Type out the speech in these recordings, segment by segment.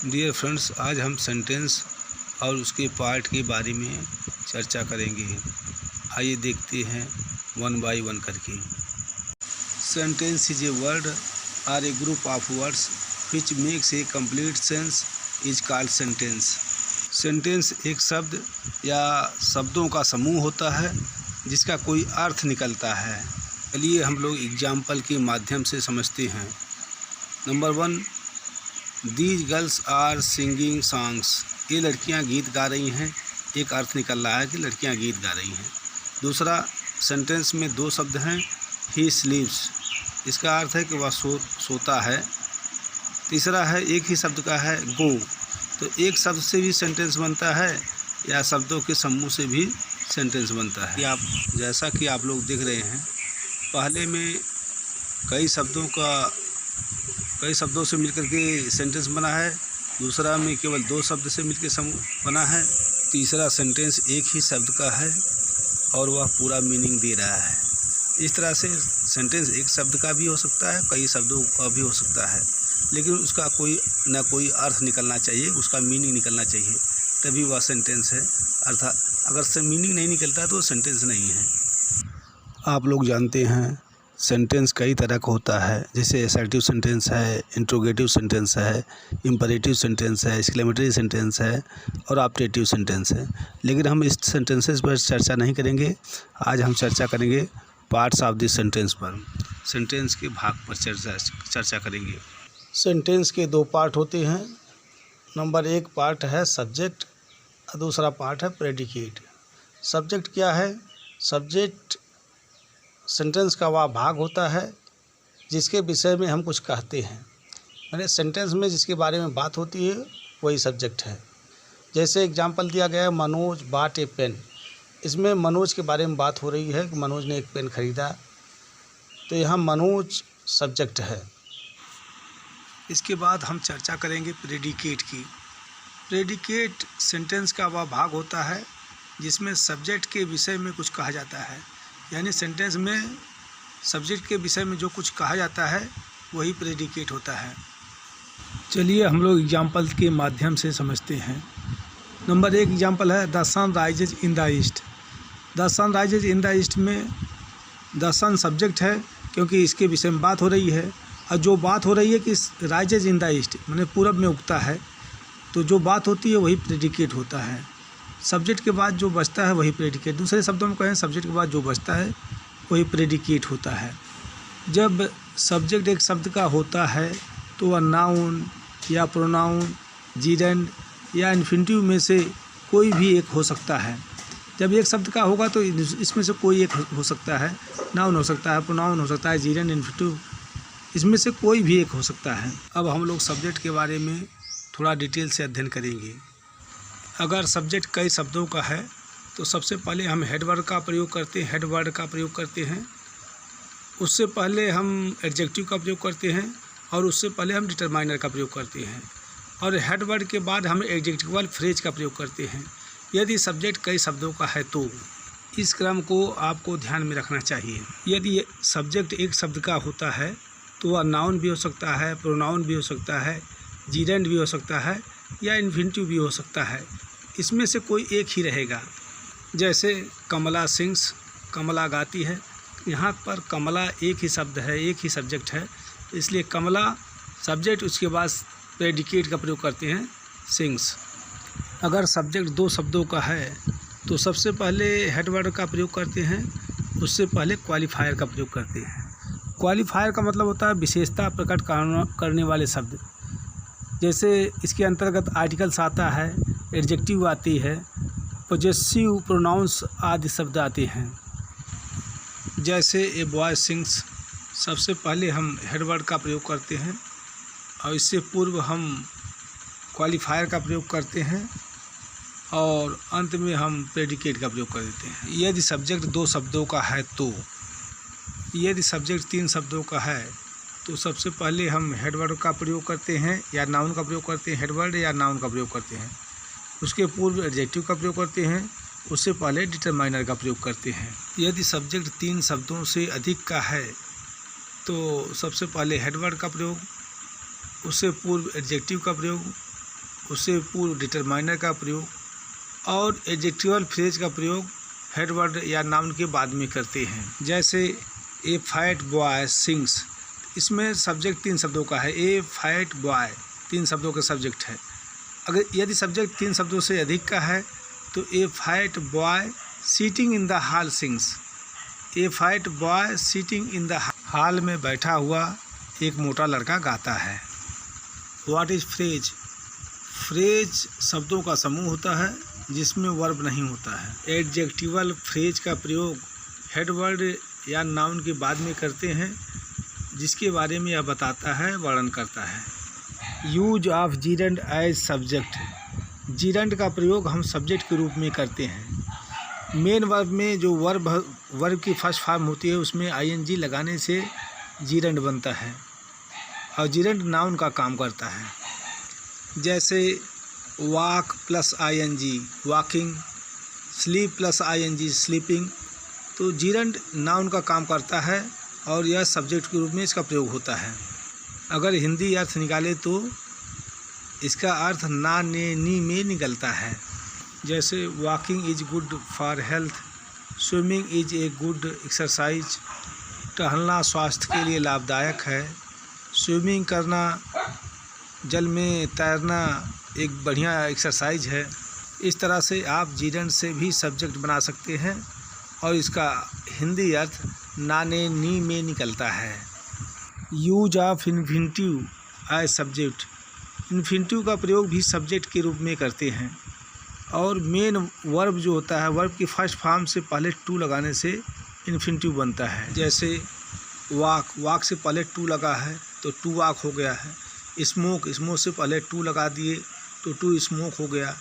Dear friends, आज हम sentence और उसके पार्ट के बारे में चर्चा करेंगे। आइए देखते हैं वन बाय वन करके। Sentence is a word or a group of words which makes a complete sense is called sentence. Sentence एक शब्द या शब्दों का समूह होता है जिसका कोई अर्थ निकलता है। चलिए हम लोग एग्जाम्पल के माध्यम से समझते हैं। Number 1, these girls are singing songs. ये लड़कियां गीत गा रही हैं। एक अर्थ निकल रहा है कि लड़कियां गीत गा रही हैं। दूसरा, सेंटेंस में 2 शब्द हैं, ही स्लीप्स। इसका अर्थ है कि वह सोता है। तीसरा है, एक ही शब्द का है, गो। तो एक शब्द से भी सेंटेंस बनता है या शब्दों के समूह से भी सेंटेंस बनता है। जैसा कि आप लोग देख रहे हैं, पहले में कई शब्दों से मिलकर के सेंटेंस बना है। दूसरा में केवल 2 शब्द से मिलकर समूह बना है। तीसरा सेंटेंस एक ही शब्द का है और वह पूरा मीनिंग दे रहा है। इस तरह से सेंटेंस एक शब्द का भी हो सकता है, कई शब्दों का भी हो सकता है, लेकिन उसका कोई अर्थ निकलना चाहिए, उसका मीनिंग निकलना चाहिए, तभी वह सेंटेंस है। अर्थात अगर मीनिंग नहीं निकलता तो सेंटेंस नहीं है। आप लोग जानते हैं सेंटेंस कई तरह का होता है, जैसे असर्टिव सेंटेंस है, इंट्रोगेटिव सेंटेंस है, इंपरेटिव सेंटेंस है, एक्सक्लेमेटरी सेंटेंस है और ऑप्टेटिव सेंटेंस है। लेकिन हम इस सेंटेंसेस पर चर्चा नहीं करेंगे। आज हम चर्चा करेंगे पार्ट्स ऑफ दिस सेंटेंस पर। सेंटेंस के भाग पर चर्चा करेंगे। सेंटेंस के 2 पार्ट होते हैं। नंबर 1 पार्ट है सब्जेक्ट और दूसरा पार्ट है प्रेडिकेट। सब्जेक्ट क्या है? सब्जेक्ट सेंटेंस का वह भाग होता है जिसके विषय में हम कुछ कहते हैं, यानी सेंटेंस में जिसके बारे में बात होती है वही सब्जेक्ट है। जैसे एग्जांपल दिया गया है, मनोज बॉट ए पेन। इसमें मनोज के बारे में बात हो रही है कि मनोज ने एक पेन खरीदा, तो यहाँ मनोज सब्जेक्ट है। इसके बाद हम चर्चा करेंगे प्रेडिकेट की। प्रेडिकेट सेंटेंस का वह भाग होता है जिसमें सब्जेक्ट के विषय में कुछ कहा जाता है, यानी सेंटेंस में सब्जेक्ट के विषय में जो कुछ कहा जाता है वही प्रेडिकेट होता है। चलिए हम लोग एग्जाम्पल के माध्यम से समझते हैं। नंबर 1 एग्जाम्पल है, the sun rises in the east. The sun rises in the east में द सन सब्जेक्ट है क्योंकि इसके विषय में बात हो रही है, और जो बात हो रही है कि राइजेज इन द ईस्ट माने पूरब में उगता है, तो जो बात होती है वही प्रेडिकेट होता है। सब्जेक्ट के बाद जो बचता है वही प्रेडिकेट। दूसरे शब्दों में कहें, सब्जेक्ट के बाद जो बचता है वही प्रेडिकेट होता है। जब सब्जेक्ट एक शब्द का होता है तो वह नाउन या प्रोनाउन, जीरेंड या इन्फिनिटिव में से कोई भी एक हो सकता है। जब एक शब्द का होगा तो इसमें से कोई एक हो सकता है, नाउन हो सकता है, प्रोनाउन हो सकता है, जीरेंड, इन्फिनिटिव, इसमें से कोई भी एक हो सकता है। अब हम लोग सब्जेक्ट के बारे में थोड़ा डिटेल से अध्ययन करेंगे। अगर सब्जेक्ट कई शब्दों का है तो सबसे पहले हम हेडवर्ड का प्रयोग करते हैं। उससे पहले हम एडजेक्टिव का प्रयोग करते हैं और उससे पहले हम डिटरमाइनर का प्रयोग करते हैं, और हेडवर्ड के बाद हम एडजेक्टिवल फ्रेज का प्रयोग करते हैं। यदि सब्जेक्ट कई शब्दों का है तो इस क्रम को आपको ध्यान में रखना चाहिए। यदि सब्जेक्ट एक शब्द का होता है तो वह नाउन भी हो सकता है, प्रोनाउन भी हो सकता है, जीरेंड भी हो सकता है या इन्फिनिटिव भी हो सकता है। इसमें से कोई एक ही रहेगा। जैसे कमला सिंग्स, कमला गाती है। यहाँ पर कमला एक ही शब्द है, एक ही सब्जेक्ट है, इसलिए कमला सब्जेक्ट, उसके बाद प्रेडिकेट का प्रयोग करते हैं, सिंग्स। अगर सब्जेक्ट 2 शब्दों का है तो सबसे पहले हेडवर्ड का प्रयोग करते हैं, उससे पहले क्वालिफायर का प्रयोग करते हैं। क्वालिफायर का मतलब होता है विशेषता प्रकट करने वाले शब्द। जैसे इसके अंतर्गत आर्टिकल्स आता है, एडजेक्टिव आती है, पोजेसिव प्रोनाउंस आदि शब्द आते हैं। जैसे ए बॉय सिंग्स, सबसे पहले हम हेडवर्ड का प्रयोग करते हैं और इससे पूर्व हम क्वालिफायर का प्रयोग करते हैं और अंत में हम प्रेडिकेट का प्रयोग कर देते हैं। यदि सब्जेक्ट 2 शब्दों का है तो, यदि सब्जेक्ट 3 शब्दों का है तो सबसे पहले हम हेडवर्ड का प्रयोग करते हैं या नाउन का प्रयोग करते हैं, हेडवर्ड या नाउन का प्रयोग करते हैं। उसके पूर्व एडजेक्टिव का प्रयोग करते हैं, उससे पहले डिटरमाइनर का प्रयोग करते हैं। यदि सब्जेक्ट 3 शब्दों से अधिक का है तो सबसे पहले हेडवर्ड का प्रयोग, उससे पूर्व एडजेक्टिव का प्रयोग, उससे पूर्व डिटरमाइनर का प्रयोग और एडजेक्टिवल फ्रेज का प्रयोग हेड वर्ड या नाउन के बाद में करते हैं। जैसे ए फैट बॉय सिंग्स, इसमें सब्जेक्ट 3 शब्दों का है। ए फैट बॉय 3 शब्दों का सब्जेक्ट है। अगर यदि सब्जेक्ट 3 शब्दों से अधिक का है तो a fat boy sitting in the hall sings. A fat boy sitting in the hall में बैठा हुआ एक मोटा लड़का गाता है। What is phrase? फ्रेज शब्दों का समूह होता है जिसमें वर्ब नहीं होता है। एडजेक्टिवल फ्रेज का प्रयोग हेड वर्ड या नाउन के बाद में करते हैं, जिसके बारे में यह बताता है, वर्णन करता है। Use of gerund as subject, gerund का प्रयोग हम सब्जेक्ट के रूप में करते हैं। मेन वर्ब में जो वर्ब की फर्स्ट फॉर्म होती है उसमें आईएनजी लगाने से जीरंड बनता है और जीरंड नाउन का काम करता है। जैसे walk plus ING walking, sleep plus ING sleeping. तो जीरंड नाउन का काम करता है और यह सब्जेक्ट के रूप में इसका प्रयोग होता है। अगर हिंदी अर्थ निकाले तो इसका अर्थ ना ने नी में निकलता है। जैसे walking is good for health, swimming is a good exercise. टहलना स्वास्थ्य के लिए लाभदायक है। स्विमिंग करना, जल में तैरना एक बढ़िया एक्सरसाइज है। इस तरह से आप जीरंड से भी सब्जेक्ट बना सकते हैं और इसका हिंदी अर्थ ना ने नी में निकलता है। Use of infinitive as subject, infinitive का प्रयोग भी सब्जेक्ट के रूप में करते हैं और मेन वर्ब जो होता है, वर्ब की फर्स्ट फॉर्म से पहले टू लगाने से इन्फिनिटिव बनता है। जैसे वॉक, वॉक से पहले टू लगा है तो टू वॉक हो गया है। स्मोक, स्मोक से पहले टू लगा दिए तो टू स्मोक हो गया।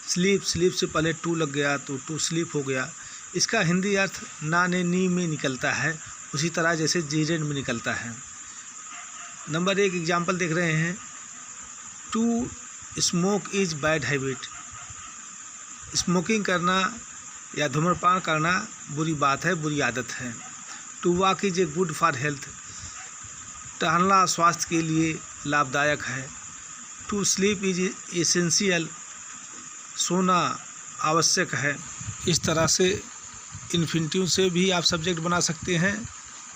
स्लीप, स्लीप से पहले टू लग गया तो टू स्लीप हो गया। इसका हिंदी अर्थ ना ने नी में निकलता है, उसी तरह जैसे जीरंड में निकलता है। नंबर 1 एग्जाम्पल देख रहे हैं। To smoke is bad habit, smoking करना या धूम्रपान करना बुरी बात है, बुरी आदत है। To walk is a good for health, टहलना स्वास्थ्य के लिए लाभदायक है। टू स्लीप इज एसेंशियल, सोना आवश्यक है। इस तरह से इन्फिनिटिव से भी आप सब्जेक्ट बना सकते हैं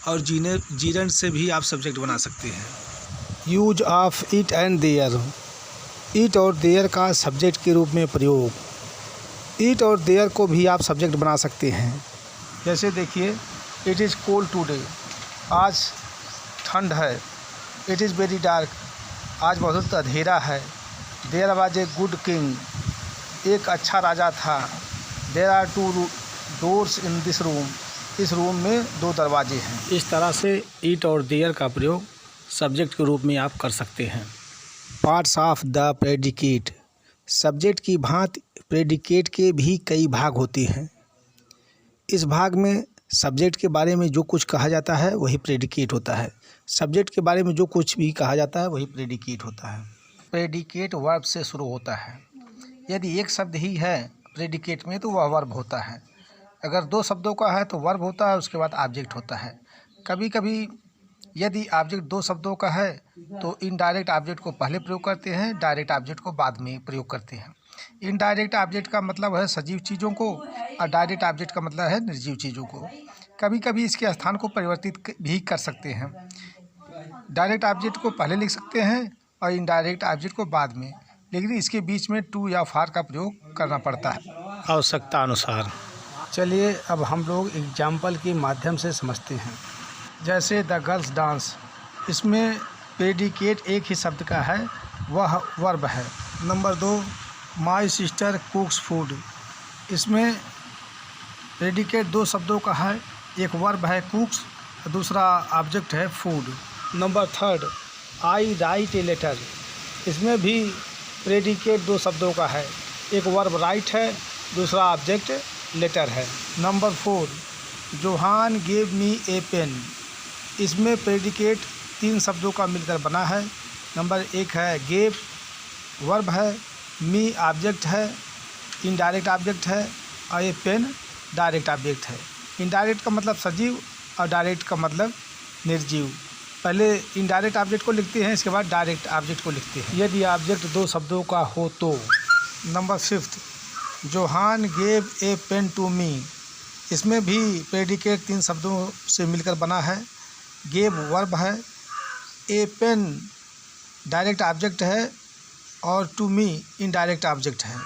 और जीरंड से भी आप सब्जेक्ट बना सकते हैं। Use of it and there, it और देयर का सब्जेक्ट के रूप में प्रयोग। इट और देयर को भी आप सब्जेक्ट बना सकते हैं। जैसे देखिए, इट इज़ कोल्ड टुडे, आज ठंड है। इट इज़ वेरी डार्क, आज बहुत अंधेरा है। There was a good king, एक अच्छा राजा था। There are 2 doors in this room, इस रूम में 2 दरवाजे हैं। इस तरह से इट और देयर का प्रयोग सब्जेक्ट के रूप में आप कर सकते हैं। Parts of the predicate, subject की भांति प्रेडिकेट के भी कई भाग होते हैं। इस भाग में सब्जेक्ट के बारे में जो कुछ कहा जाता है वही प्रेडिकेट होता है। सब्जेक्ट के बारे में जो कुछ भी कहा जाता है वही प्रेडिकेट होता है। प्रेडिकेट वर्ब से शुरू होता है। यदि एक शब्द ही है प्रेडिकेट में तो वह वर्ब होता है। अगर 2 शब्दों का है तो वर्ब होता है, उसके बाद ऑब्जेक्ट होता है। कभी कभी यदि ऑब्जेक्ट 2 शब्दों का है तो इनडायरेक्ट ऑब्जेक्ट को पहले प्रयोग करते हैं, डायरेक्ट ऑब्जेक्ट को बाद में प्रयोग करते हैं। इनडायरेक्ट ऑब्जेक्ट का मतलब है सजीव चीज़ों को और डायरेक्ट ऑब्जेक्ट का मतलब है निर्जीव चीज़ों को। कभी कभी इसके स्थान को परिवर्तित भी कर सकते हैं। डायरेक्ट ऑब्जेक्ट को पहले लिख सकते हैं और इनडायरेक्ट ऑब्जेक्ट को बाद में, लेकिन इसके बीच में टू या फॉर का प्रयोग करना पड़ता है आवश्यकता अनुसार। चलिए अब हम लोग एग्जाम्पल के माध्यम से समझते हैं। जैसे द गर्ल्स डांस, इसमें प्रेडिकेट एक ही शब्द का है, वह वर्ब है। नंबर 2 माई सिस्टर कुक्स फूड, इसमें प्रेडिकेट 2 शब्दों का है, एक वर्ब है कुक्स, दूसरा ऑब्जेक्ट है food. Number 3 I write a letter, इसमें भी प्रेडिकेट 2 शब्दों का है, एक वर्ब राइट है, दूसरा ऑब्जेक्ट लेटर है। नंबर 4 जोहान गेव मी ए पेन, इसमें प्रेडिकेट 3 शब्दों का मिलकर बना है। नंबर 1 है गेव, वर्ब है, मी ऑब्जेक्ट है, इनडायरेक्ट ऑब्जेक्ट है और ये पेन डायरेक्ट ऑब्जेक्ट है। इनडायरेक्ट का मतलब सजीव और डायरेक्ट का मतलब निर्जीव। पहले इनडायरेक्ट ऑब्जेक्ट को लिखते हैं, इसके बाद डायरेक्ट ऑब्जेक्ट को लिखते हैं। यदि ऑब्जेक्ट दो शब्दों का हो तो। Number 5, Johan gave a pen to me. इसमें भी प्रेडिकेट 3 शब्दों से मिलकर बना है। गेव वर्ब है, ए पेन डायरेक्ट ऑब्जेक्ट है और टू मी इनडायरेक्ट ऑब्जेक्ट है।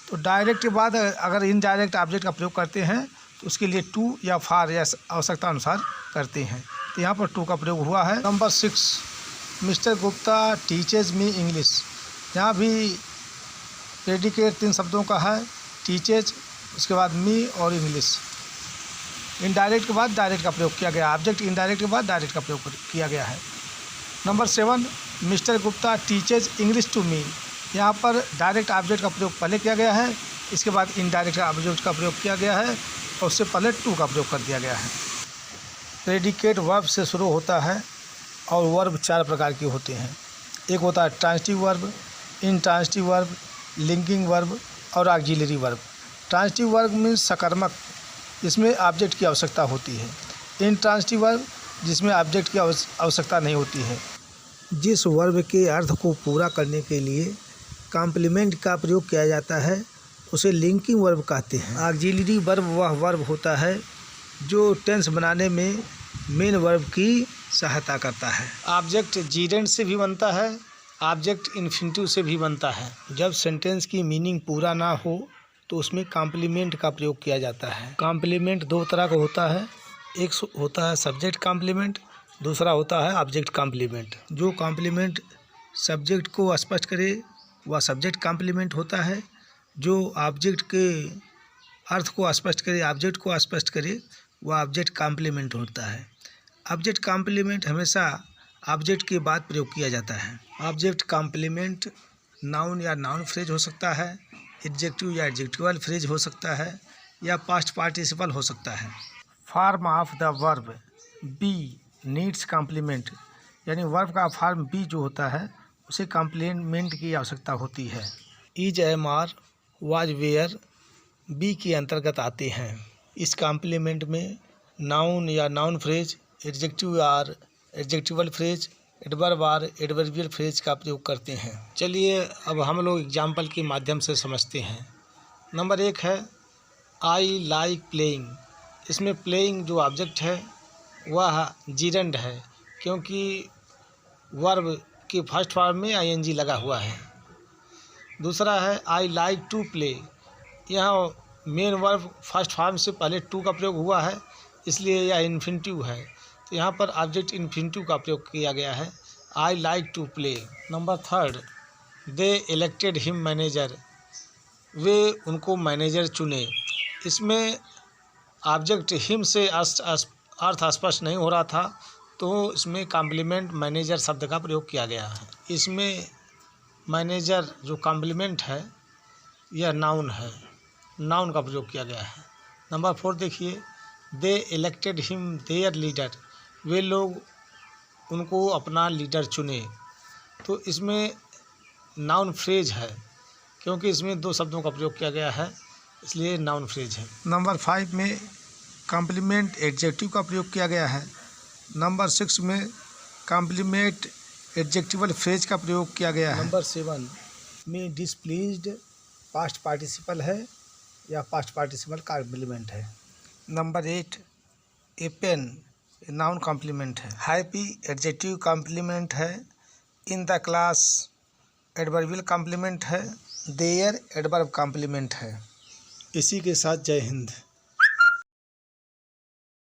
तो डायरेक्ट के बाद अगर इनडायरेक्ट ऑब्जेक्ट का प्रयोग करते हैं तो उसके लिए टू या फार या आवश्यकता अनुसार करते हैं। तो यहाँ पर टू का प्रयोग हुआ है। नंबर 6, मिस्टर गुप्ता टीचेज मी इंग्लिश। यहाँ भी प्रेडिकेट 3 शब्दों का है, टीचेज, उसके बाद मी और इंग्लिश। इनडायरेक्ट के बाद डायरेक्ट का प्रयोग किया गया, ऑब्जेक्ट इनडायरेक्ट के बाद डायरेक्ट का प्रयोग किया गया है। Number 7, mister Gupta teaches English to me. यहाँ पर डायरेक्ट ऑब्जेक्ट का प्रयोग पहले किया गया है, इसके बाद इनडायरेक्ट ऑब्जेक्ट का प्रयोग किया गया है और उससे पहले टू का प्रयोग कर दिया गया है। प्रेडिकेट वर्ब से शुरू होता है और वर्ब 4 प्रकार के होते हैं। एक होता है transitive verb, intransitive verb, linking verb और auxiliary verb. Transitive verb means सकर्मक, जिसमें ऑब्जेक्ट की आवश्यकता होती है। इनट्रांजिटिव वर्ब जिसमें ऑब्जेक्ट की आवश्यकता नहीं होती है। जिस वर्ब के अर्थ को पूरा करने के लिए कॉम्प्लीमेंट का प्रयोग किया जाता है उसे लिंकिंग वर्ब कहते हैं। ऑक्सिलरी वर्ब वह वर्ब होता है जो टेंस बनाने में मेन वर्ब की सहायता करता है। ऑब्जेक्ट जीरेंड से भी बनता है, ऑब्जेक्ट इन्फिनिटिव से भी बनता है। जब सेंटेंस की मीनिंग पूरा ना हो तो उसमें कॉम्प्लीमेंट का प्रयोग किया जाता है। कॉम्प्लीमेंट 2 तरह का होता है, एक होता है सब्जेक्ट कॉम्प्लीमेंट, दूसरा होता है ऑब्जेक्ट कॉम्प्लीमेंट। जो कॉम्प्लीमेंट सब्जेक्ट को स्पष्ट करे वह सब्जेक्ट कॉम्प्लीमेंट होता है। जो ऑब्जेक्ट के अर्थ को स्पष्ट करे, ऑब्जेक्ट को स्पष्ट करे, वह ऑब्जेक्ट कॉम्प्लीमेंट होता है। ऑब्जेक्ट कॉम्प्लीमेंट हमेशा ऑब्जेक्ट के बाद प्रयोग किया जाता है। ऑब्जेक्ट कॉम्प्लीमेंट नाउन या नाउन फ्रेज हो सकता है, एडजेक्टिव या एडजेक्टिवल फ्रेज हो सकता है या पास्ट पार्टिसिपल हो सकता है। Form of the verb be needs complement, यानी वर्ब का फॉर्म बी जो होता है उसे कॉम्प्लीमेंट की आवश्यकता होती है। Is, am, are, was, were be के अंतर्गत आते हैं। इस कॉम्प्लीमेंट में नाउन या noun phrase, adjective or adjectival phrase, adverb or adverbial phrase का प्रयोग करते हैं। चलिए अब हम लोग एग्जाम्पल के माध्यम से समझते हैं। नंबर 1 है आई लाइक प्लेइंग। इसमें प्लेइंग जो ऑब्जेक्ट है वह जीरेंड है, क्योंकि वर्ब के फर्स्ट फॉर्म में आईएनजी लगा हुआ है। दूसरा है आई लाइक टू प्ले। यहाँ मेन वर्ब फर्स्ट फॉर्म से पहले टू का प्रयोग हुआ है, इसलिए यह इन्फिनिटिव है, तो यहाँ पर ऑब्जेक्ट इन्फिनिटिव का प्रयोग किया गया है, I like to play. Number 3, they elected him manager. वे उनको मैनेजर चुने। इसमें ऑब्जेक्ट हिम से अर्थ स्पष्ट नहीं हो रहा था, तो इसमें कॉम्प्लीमेंट मैनेजर शब्द का प्रयोग किया गया है। इसमें मैनेजर जो कॉम्प्लीमेंट है यह नाउन है, नाउन का प्रयोग किया गया है। नंबर 4 देखिए, दे इलेक्टेड हिम देयर लीडर। वे लोग उनको अपना लीडर चुने। तो इसमें नाउन फ्रेज है, क्योंकि इसमें 2 शब्दों का प्रयोग किया गया है, इसलिए नाउन फ्रेज है। नंबर 5 में कॉम्प्लीमेंट एडजेक्टिव का प्रयोग किया गया है। नंबर 6 में कॉम्प्लीमेंट एडजेक्टिवल फ्रेज का प्रयोग किया गया है। नंबर 7 में डिसप्लीज्ड पास्ट पार्टिसिपल है या पास्ट पार्टिसिपल कॉम्प्लीमेंट है। Number 8 a pen noun complement है। हैप्पी एडजेक्टिव कॉम्प्लीमेंट है। In the class adverbial complement है। देयर एडवर्ब कॉम्प्लीमेंट है। इसी के साथ जय हिंद।